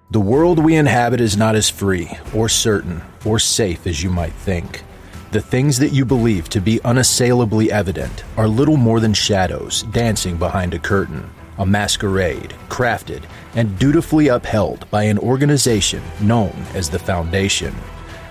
The world we inhabit is not as free, or certain, or safe as you might think. The things that you believe to be unassailably evident are little more than shadows dancing behind a curtain, a masquerade crafted and dutifully upheld by an organization known as the Foundation.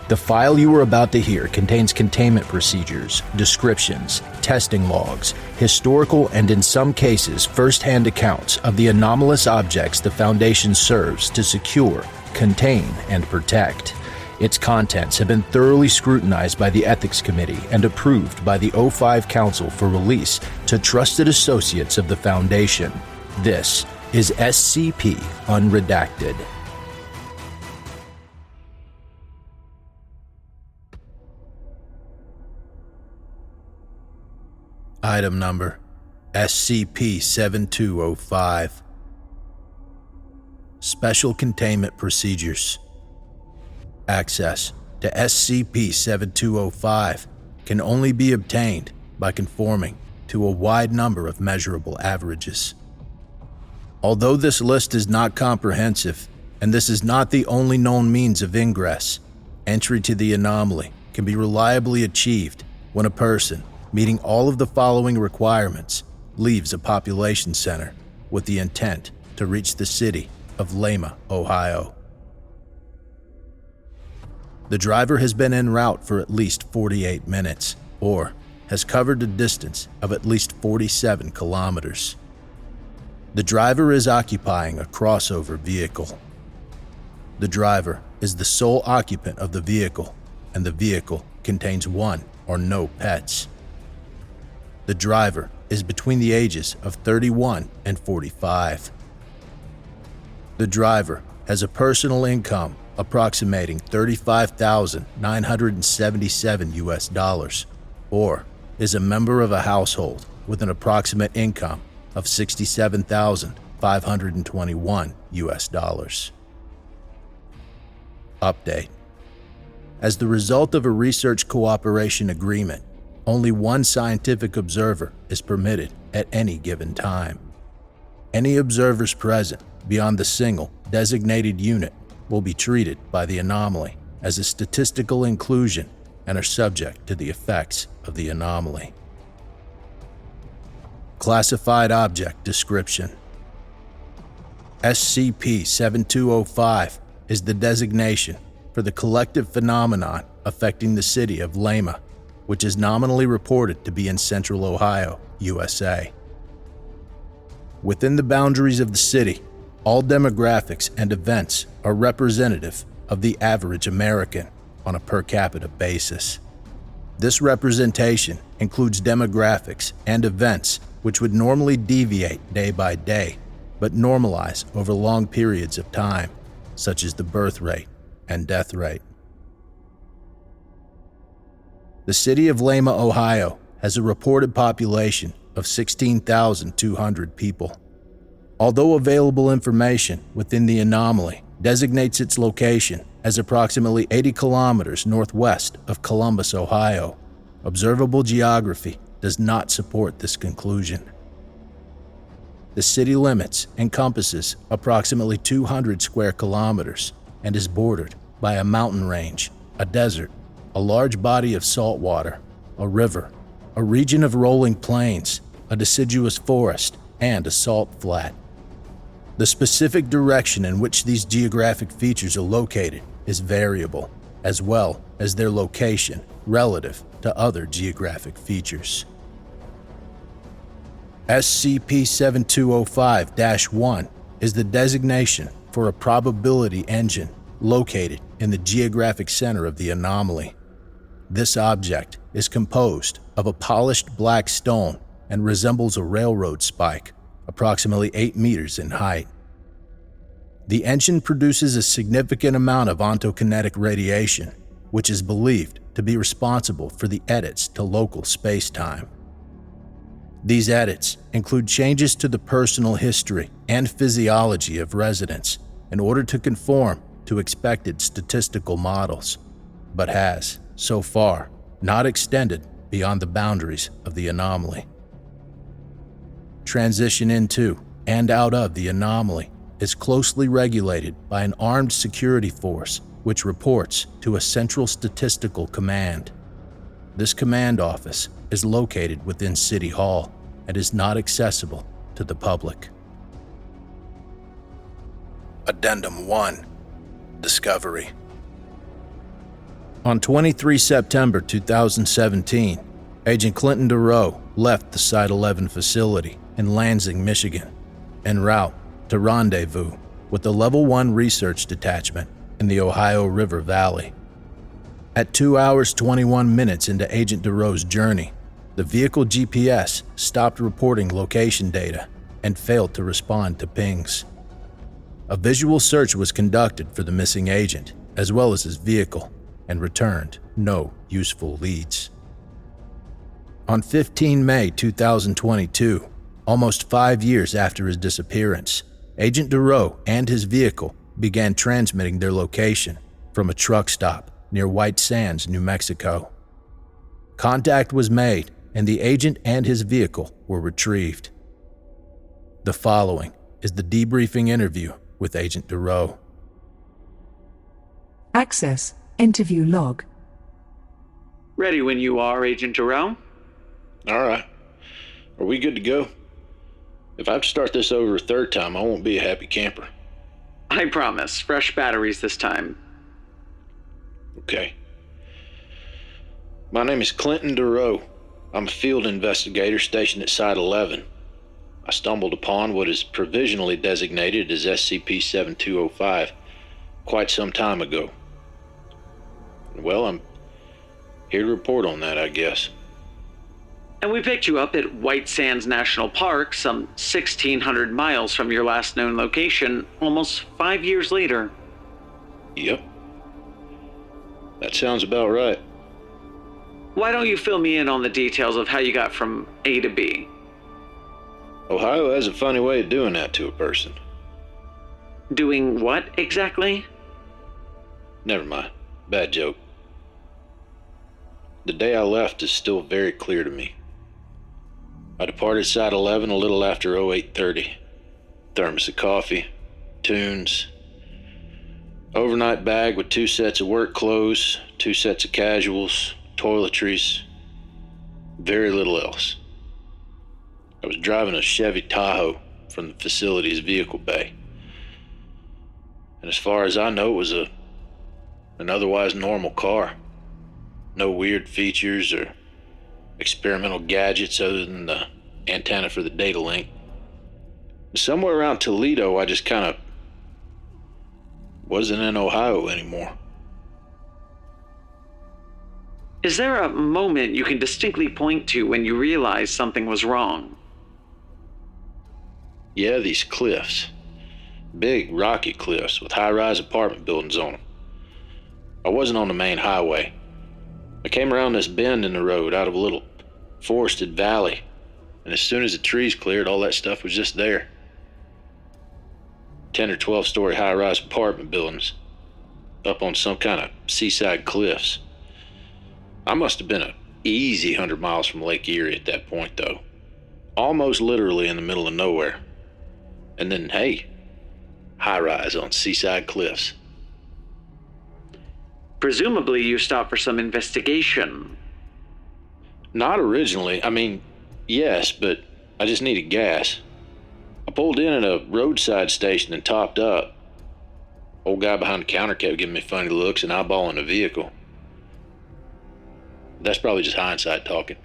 The file you are about to hear contains containment procedures, descriptions, testing logs, historical and in some cases first-hand accounts of the anomalous objects the Foundation serves to secure, contain, and protect. Its contents have been thoroughly scrutinized by the Ethics Committee and approved by the O5 Council for release to trusted associates of the Foundation. This is SCP Unredacted. Item number SCP-7205. Special Containment Procedures. Access to SCP-7205 can only be obtained by conforming to a wide number of measurable averages. Although this list is not comprehensive, and this is not the only known means of ingress, entry to the anomaly can be reliably achieved when a person meeting all of the following requirements leaves a population center with the intent to reach the city of Lima, Ohio. The driver has been en route for at least 48 minutes, or has covered a distance of at least 47 kilometers. The driver is occupying a crossover vehicle. The driver is the sole occupant of the vehicle, and the vehicle contains one or no pets. The driver is between the ages of 31 and 45. The driver has a personal income approximating $35,977 or is a member of a household with an approximate income of $67,521. Update. As the result of a research cooperation agreement, only one scientific observer is permitted at any given time. Any observers present beyond the single designated unit will be treated by the anomaly as a statistical inclusion and are subject to the effects of the anomaly. Classified Object Description. SCP-7205 is the designation for the collective phenomenon affecting the city of Lima, which is nominally reported to be in central Ohio, USA. Within the boundaries of the city, all demographics and events are representative of the average American on a per capita basis. This representation includes demographics and events which would normally deviate day by day, but normalize over long periods of time, such as the birth rate and death rate. The city of Lima, Ohio, has a reported population of 16,200 people. Although available information within the anomaly designates its location as approximately 80 kilometers northwest of Columbus, Ohio, observable geography does not support this conclusion. The city limits encompasses approximately 200 square kilometers and is bordered by a mountain range, a desert, a large body of salt water, a river, a region of rolling plains, a deciduous forest, and a salt flat. The specific direction in which these geographic features are located is variable, as well as their location relative to other geographic features. SCP-7205-1 is the designation for a probability engine located in the geographic center of the anomaly. This object is composed of a polished black stone and resembles a railroad spike, approximately 8 meters in height. The engine produces a significant amount of ontokinetic radiation, which is believed to be responsible for the edits to local space-time. These edits include changes to the personal history and physiology of residents in order to conform to expected statistical models, but has, so far, not extended beyond the boundaries of the anomaly. Transition into and out of the anomaly is closely regulated by an armed security force which reports to a central statistical command. This command office is located within City Hall and is not accessible to the public. Addendum 1. Discovery. On 23 September 2017, Agent Clinton Doreau left the Site 11 facility in Lansing, Michigan, en route to rendezvous with the Level 1 Research Detachment in the Ohio River Valley. At 2 hours 21 minutes into Agent Doreau's journey, the vehicle GPS stopped reporting location data and failed to respond to pings. A visual search was conducted for the missing agent, as well as his vehicle, and returned no useful leads. On 15 May 2022, almost 5 years after his disappearance, Agent Doreau and his vehicle began transmitting their location from a truck stop near White Sands, New Mexico. Contact was made, and the agent and his vehicle were retrieved. The following is the debriefing interview with Agent Doreau. Access interview log. Ready when you are, Agent Doreau. All right. Are we good to go? If I have to start this over a third time, I won't be a happy camper. I promise. Fresh batteries this time. Okay. My name is Clinton Doreau. I'm a field investigator stationed at Site 11. I stumbled upon what is provisionally designated as SCP-7205 quite some time ago. Well, I'm here to report on that, I guess. And we picked you up at White Sands National Park, some 1,600 miles from your last known location, almost 5 years later. Yep. That sounds about right. Why don't you fill me in on the details of how you got from A to B? Ohio has a funny way of doing that to a person. Doing what exactly? Never mind. Bad joke. The day I left is still very clear to me. I departed Site 11 a little after 08:30. Thermos of coffee, tunes, overnight bag with 2 sets of work clothes, 2 sets of casuals, toiletries, very little else. I was driving a Chevy Tahoe from the facility's vehicle bay. And as far as I know, it was an otherwise normal car. No weird features or experimental gadgets other than the antenna for the data link. Somewhere around Toledo, I just kind of wasn't in Ohio anymore. Is there a moment you can distinctly point to when you realized something was wrong? Yeah, these cliffs. Big, rocky cliffs with high-rise apartment buildings on them. I wasn't on the main highway. I came around this bend in the road out of a little forested valley, and as soon as the trees cleared, all that stuff was just there. 10 or 12-story high-rise apartment buildings up on some kind of seaside cliffs. I must have been an easy 100 miles from Lake Erie at that point, though. Almost literally in the middle of nowhere. And then, hey, high-rise on seaside cliffs. Presumably you stopped for some investigation. Not originally. I mean, yes, but I just needed gas. I pulled in at a roadside station and topped up. Old guy behind the counter kept giving me funny looks and eyeballing the vehicle. That's probably just hindsight talking.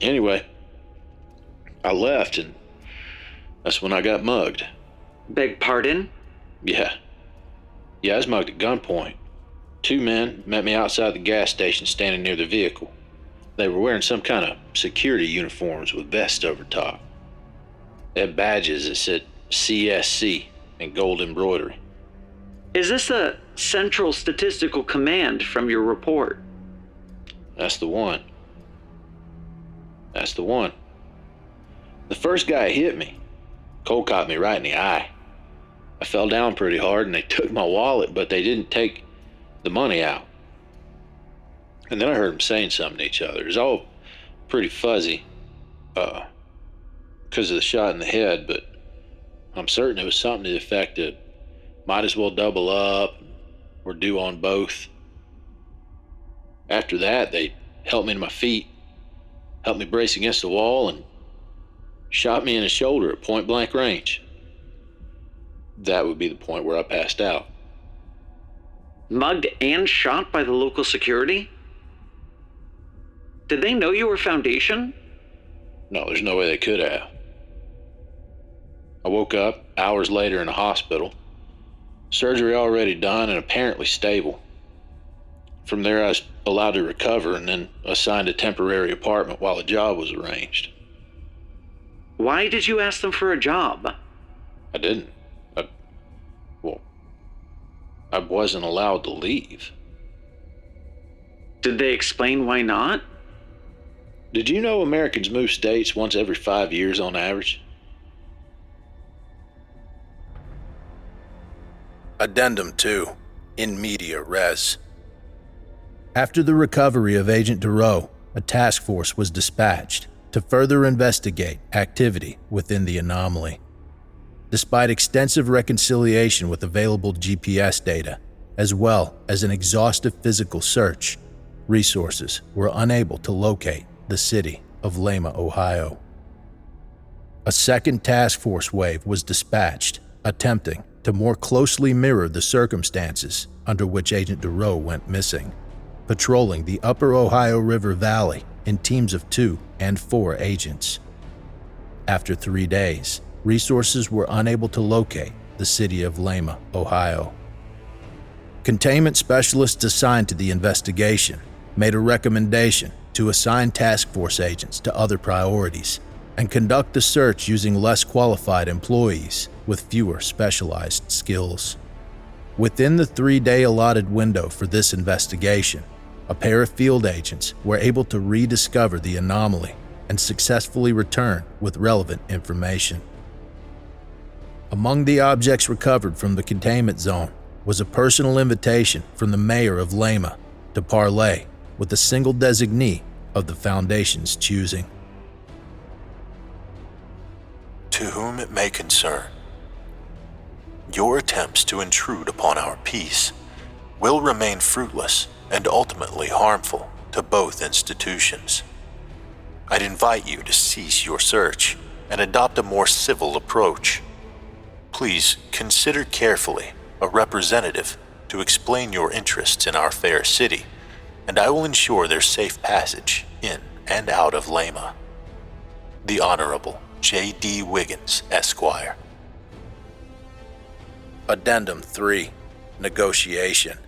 Anyway, I left and that's when I got mugged. Beg pardon? Yeah, I was mugged at gunpoint. 2 men met me outside the gas station standing near the vehicle. They were wearing some kind of security uniforms with vests over top. They had badges that said CSC in gold embroidery. Is this the Central Statistical Command from your report? That's the one. The first guy hit me. Cold caught me right in the eye. I fell down pretty hard and they took my wallet, but they didn't take the money out. And then I heard them saying something to each other. It was all pretty fuzzy because of the shot in the head, but I'm certain it was something to the effect of, might as well double up, we're due on both. After that, they helped me to my feet, helped me brace against the wall, and shot me in the shoulder at point blank range. That would be the point where I passed out. Mugged and shot by the local security? Did they know you were Foundation? No, there's no way they could have. I woke up hours later in a hospital. Surgery already done and apparently stable. From there, I was allowed to recover and then assigned a temporary apartment while a job was arranged. Why did you ask them for a job? I didn't. I wasn't allowed to leave. Did they explain why not? Did you know Americans move states once every 5 years on average? Addendum 2, in media res. After the recovery of Agent Doreau, a task force was dispatched to further investigate activity within the anomaly. Despite extensive reconciliation with available GPS data, as well as an exhaustive physical search, resources were unable to locate the city of Lima, Ohio. A second task force wave was dispatched, attempting to more closely mirror the circumstances under which Agent Doreau went missing, patrolling the upper Ohio River Valley in teams of 2 and 4 agents. After 3 days, resources were unable to locate the city of Lima, Ohio. Containment specialists assigned to the investigation made a recommendation to assign task force agents to other priorities and conduct the search using less qualified employees with fewer specialized skills. Within the 3-day allotted window for this investigation, a pair of field agents were able to rediscover the anomaly and successfully return with relevant information. Among the objects recovered from the containment zone was a personal invitation from the mayor of Lima to parlay with a single designee of the Foundation's choosing. To whom it may concern, your attempts to intrude upon our peace will remain fruitless and ultimately harmful to both institutions. I'd invite you to cease your search and adopt a more civil approach. Please consider carefully a representative to explain your interests in our fair city, and I will ensure their safe passage in and out of Lima. The Honorable J.D. Wiggins, Esquire. Addendum 3, negotiation.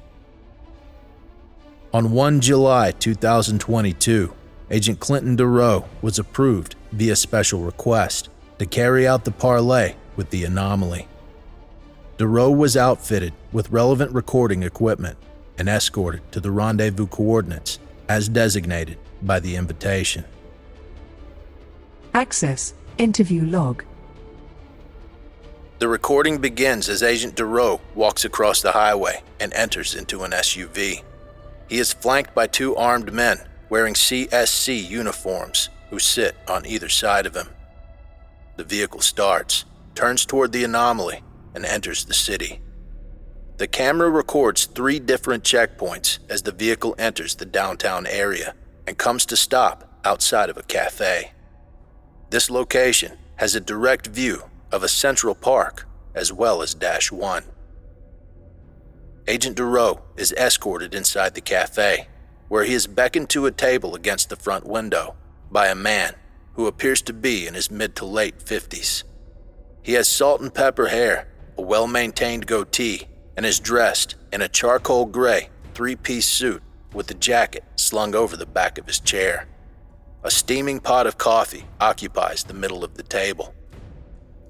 On 1 July 2022, Agent Clinton Doreau was approved via special request to carry out the parlay with the anomaly. Doreau was outfitted with relevant recording equipment and escorted to the rendezvous coordinates as designated by the invitation. Access interview log. The recording begins as Agent Doreau walks across the highway and enters into an SUV. He is flanked by 2 armed men wearing CSC uniforms who sit on either side of him. The vehicle starts, turns toward the anomaly, and enters the city. The camera records 3 different checkpoints as the vehicle enters the downtown area and comes to stop outside of a cafe. This location has a direct view of a Central Park as well as Dash 1. Agent Doreau is escorted inside the cafe, where he is beckoned to a table against the front window by a man who appears to be in his mid to late 50s. He has salt and pepper hair, a well-maintained goatee, and is dressed in a charcoal gray 3-piece suit with a jacket slung over the back of his chair. A steaming pot of coffee occupies the middle of the table.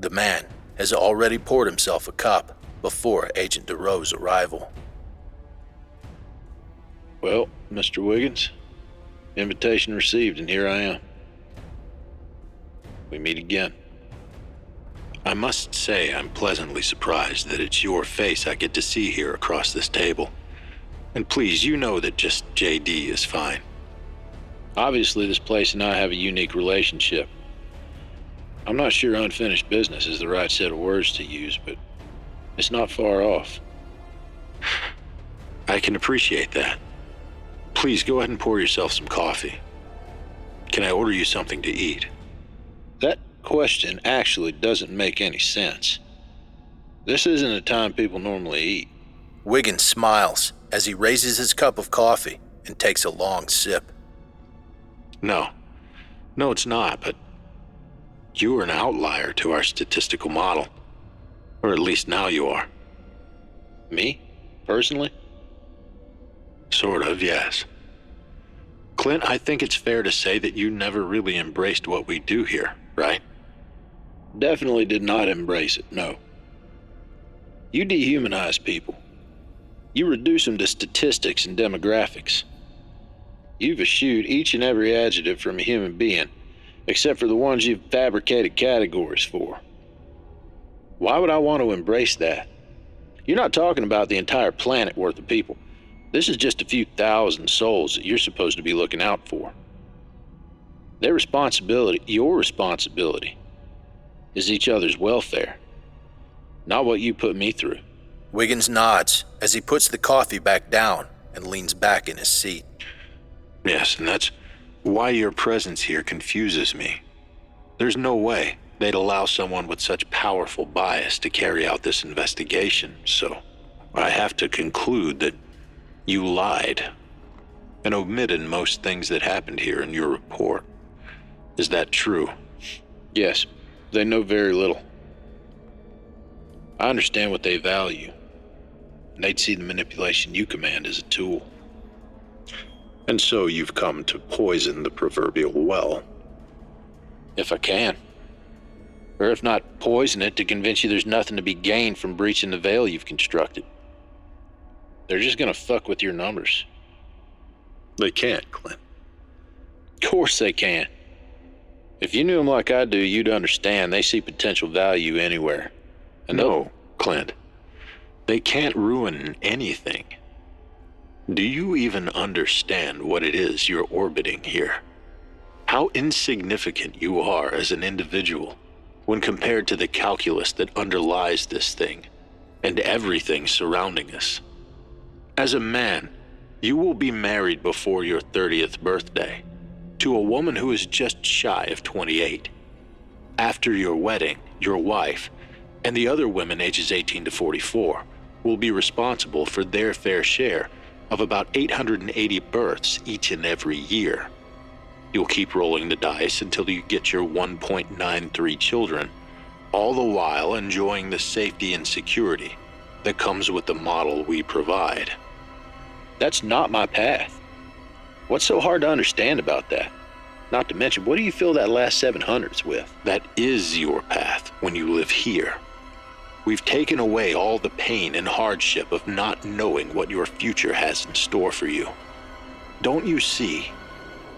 The man has already poured himself a cup before Agent Doreau's arrival. Well, Mr. Wiggins, invitation received, and here I am. We meet again. I must say I'm pleasantly surprised that it's your face I get to see here across this table. And please, you know that just JD is fine. Obviously, this place and I have a unique relationship. I'm not sure unfinished business is the right set of words to use, but it's not far off. I can appreciate that. Please go ahead and pour yourself some coffee. Can I order you something to eat? That question actually doesn't make any sense. This isn't a time people normally eat. Wiggins smiles as he raises his cup of coffee and takes a long sip. No, it's not, but you are an outlier to our statistical model. Or at least now you are. Me? Personally? Sort of, yes. Clint, I think it's fair to say that you never really embraced what we do here, right? Definitely did not embrace it, no. You dehumanize people. You reduce them to statistics and demographics. You've eschewed each and every adjective from a human being, except for the ones you've fabricated categories for. Why would I want to embrace that? You're not talking about the entire planet worth of people. This is just a few thousand souls that you're supposed to be looking out for. Their responsibility, your responsibility, is each other's welfare, not what you put me through. Wiggins nods as he puts the coffee back down and leans back in his seat. Yes, and that's why your presence here confuses me. There's no way they'd allow someone with such powerful bias to carry out this investigation, so I have to conclude that you lied and omitted most things that happened here in your report. Is that true? Yes, they know very little. I understand what they value, and they'd see the manipulation you command as a tool. And so you've come to poison the proverbial well. If I can. Or if not, poison it to convince you there's nothing to be gained from breaching the veil you've constructed. They're just gonna fuck with your numbers. They can't, Clint. Of course they can. If you knew them like I do, you'd understand they see potential value anywhere. And no, Clint, they can't ruin anything. Do you even understand what it is you're orbiting here? How insignificant you are as an individual when compared to the calculus that underlies this thing and everything surrounding us. As a man, you will be married before your 30th birthday to a woman who is just shy of 28. After your wedding, your wife, and the other women ages 18 to 44 will be responsible for their fair share of about 880 births each and every year. You'll keep rolling the dice until you get your 1.93 children, all the while enjoying the safety and security that comes with the model we provide. That's not my path. What's so hard to understand about that? Not to mention, what do you fill that last 700s with? That is your path when you live here. We've taken away all the pain and hardship of not knowing what your future has in store for you. Don't you see?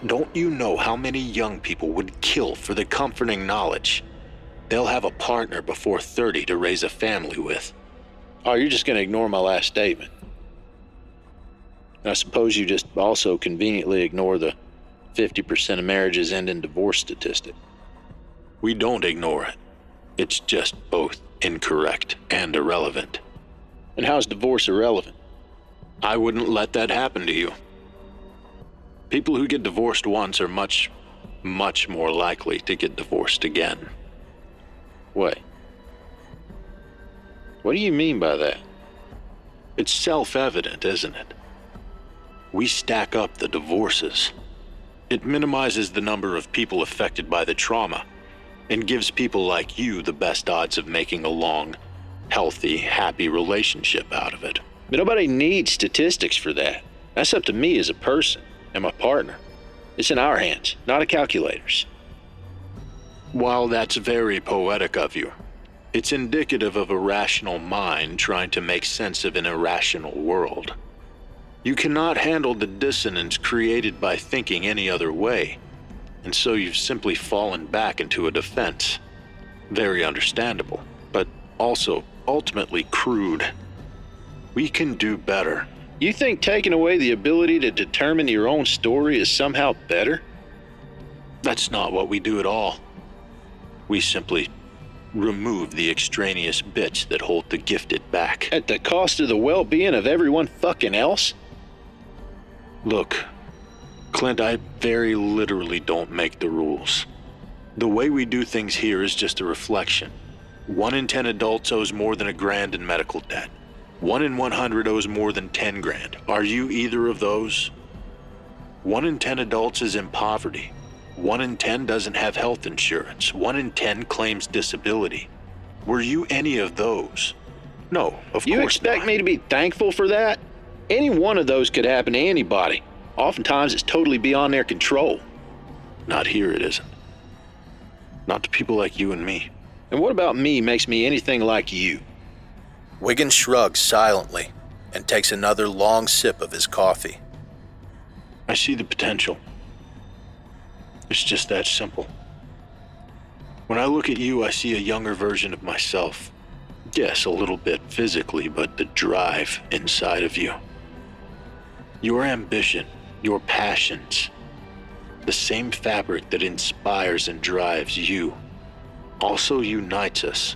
Don't you know how many young people would kill for the comforting knowledge they'll have a partner before 30 to raise a family with? Oh, you're just going to ignore my last statement. And I suppose you just also conveniently ignore the 50% of marriages end in divorce statistic. We don't ignore it. It's just both incorrect and irrelevant. And how's divorce irrelevant? I wouldn't let that happen to you. People who get divorced once are much, much more likely to get divorced again. What? What do you mean by that? It's self-evident, isn't it? We stack up the divorces. It minimizes the number of people affected by the trauma and gives people like you the best odds of making a long, healthy, happy relationship out of it. But nobody needs statistics for that. That's up to me as a person and my partner. It's in our hands, not a calculator's. While that's very poetic of you, it's indicative of a rational mind trying to make sense of an irrational world. You cannot handle the dissonance created by thinking any other way, and so you've simply fallen back into a defense. Very understandable, but also ultimately crude. We can do better. You think taking away the ability to determine your own story is somehow better? That's not what we do at all. We simply remove the extraneous bits that hold the gifted back. At the cost of the well-being of everyone fucking else? Look, Clint, I very literally don't make the rules. The way we do things here is just a reflection. 1 in 10 adults owes more than $1,000 in medical debt. 1 in 100 owes more than 10 grand. Are you either of those? 1 in 10 adults is in poverty. 1 in 10 doesn't have health insurance. 1 in 10 claims disability. Were you any of those? No, of course You expect not. me to be thankful for that? Any one of those could happen to anybody. Oftentimes it's totally beyond their control. Not here it isn't. Not to people like you and me. And what about me makes me anything like you? Wiggins shrugs silently and takes another long sip of his coffee. I see the potential. It's just that simple. When I look at you, I see a younger version of myself. Yes, a little bit physically, but the drive inside of you. Your ambition, your passions, the same fabric that inspires and drives you, also unites us.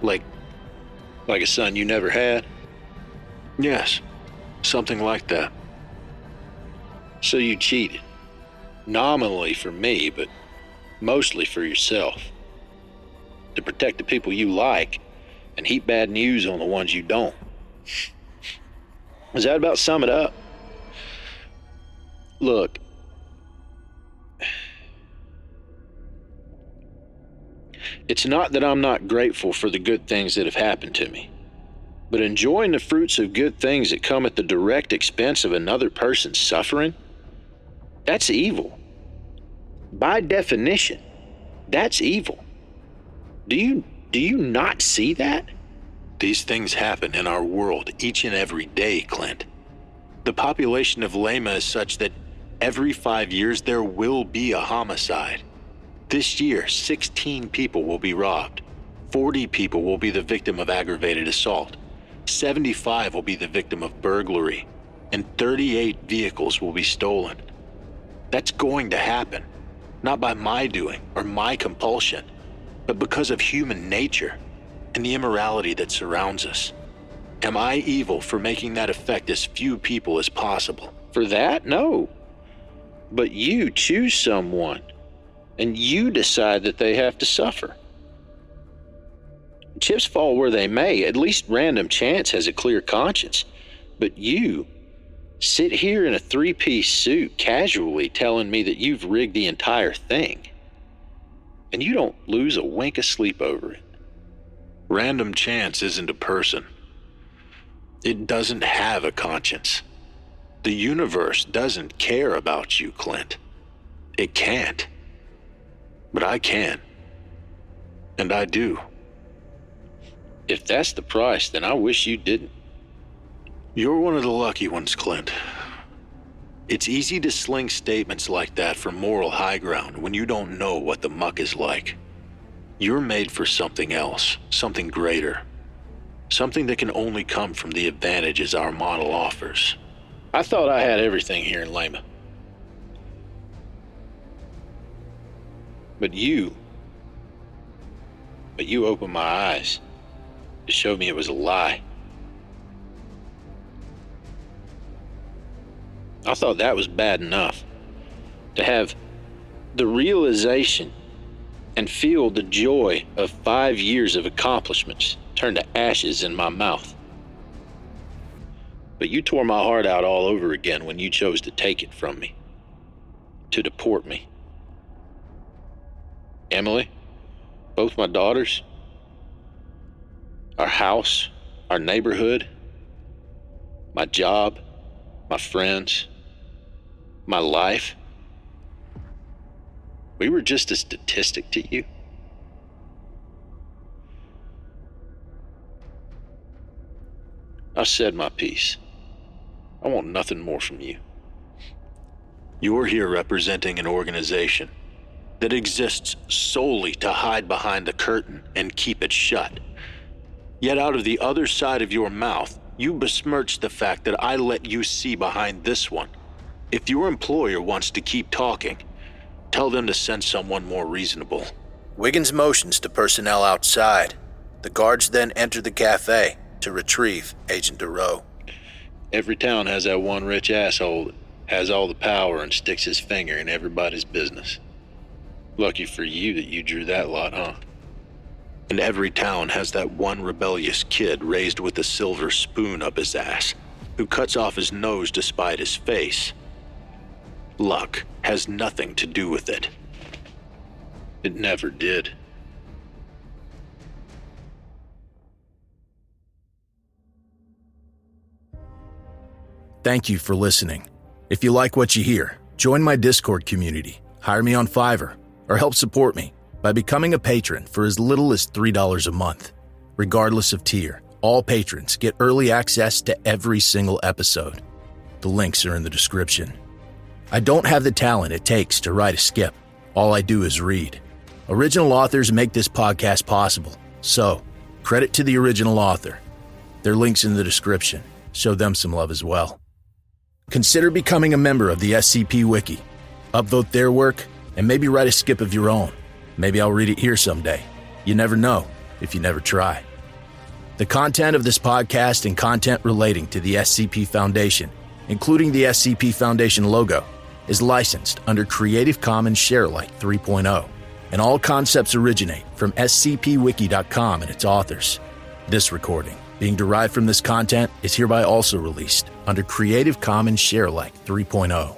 Like a son you never had? Yes, something like that. So you cheated. Nominally for me, but mostly for yourself. To protect the people you like and heap bad news on the ones you don't. Does that about sum it up? Look, it's not that I'm not grateful for the good things that have happened to me, but enjoying the fruits of good things that come at the direct expense of another person's suffering, that's evil. By definition, that's evil. Do you not see that? These things happen in our world each and every day, Clint. The population of Lima is such that every 5 years there will be a homicide. This year, 16 people will be robbed. 40 people will be the victim of aggravated assault. 75 will be the victim of burglary. And 38 vehicles will be stolen. That's going to happen. Not by my doing or my compulsion, but because of human nature and the immorality that surrounds us. Am I evil for making that affect as few people as possible? For that, no. But you choose someone, and you decide that they have to suffer. Chips fall where they may. At least random chance has a clear conscience. But you sit here in a 3-piece suit casually telling me that you've rigged the entire thing. And you don't lose a wink of sleep over it. Random chance isn't a person. It doesn't have a conscience. The universe doesn't care about you, Clint. It can't. But I can. And I do. If that's the price, then I wish you didn't. You're one of the lucky ones, Clint. It's easy to sling statements like that for moral high ground when you don't know what the muck is like. You're made for something else, something greater. Something that can only come from the advantages our model offers. I thought I had everything here in Lima. But you opened my eyes to show me it was a lie. I thought that was bad enough. To have the realization and feel the joy of 5 years of accomplishments turn to ashes in my mouth. But you tore my heart out all over again when you chose to take it from me. To deport me. Emily, both my daughters, our house, our neighborhood, my job, my friends, my life. We were just a statistic to you. I've said my piece. I want nothing more from you. You're here representing an organization that exists solely to hide behind the curtain and keep it shut. Yet out of the other side of your mouth, you besmirch the fact that I let you see behind this one. If your employer wants to keep talking, tell them to send someone more reasonable. Wiggins motions to personnel outside. The guards then enter the cafe to retrieve Agent Doreau. Every town has that one rich asshole that has all the power and sticks his finger in everybody's business. Lucky for you that you drew that lot, huh? And every town has that one rebellious kid raised with a silver spoon up his ass, who cuts off his nose to spite his face. Luck has nothing to do with it. It never did. Thank you for listening. If you like what you hear, join my Discord community, hire me on Fiverr, or help support me by becoming a patron for as little as $3 a month. Regardless of tier, all patrons get early access to every single episode. The links are in the description. I don't have the talent it takes to write a skip. All I do is read. Original authors make this podcast possible, so credit to the original author. Their link's in the description. Show them some love as well. Consider becoming a member of the SCP Wiki. Upvote their work, and maybe write a skip of your own. Maybe I'll read it here someday. You never know if you never try. The content of this podcast and content relating to the SCP Foundation, including the SCP Foundation logo, is licensed under Creative Commons Sharealike 3.0, and all concepts originate from scpwiki.com and its authors. This recording, being derived from this content, is hereby also released under Creative Commons Sharealike 3.0.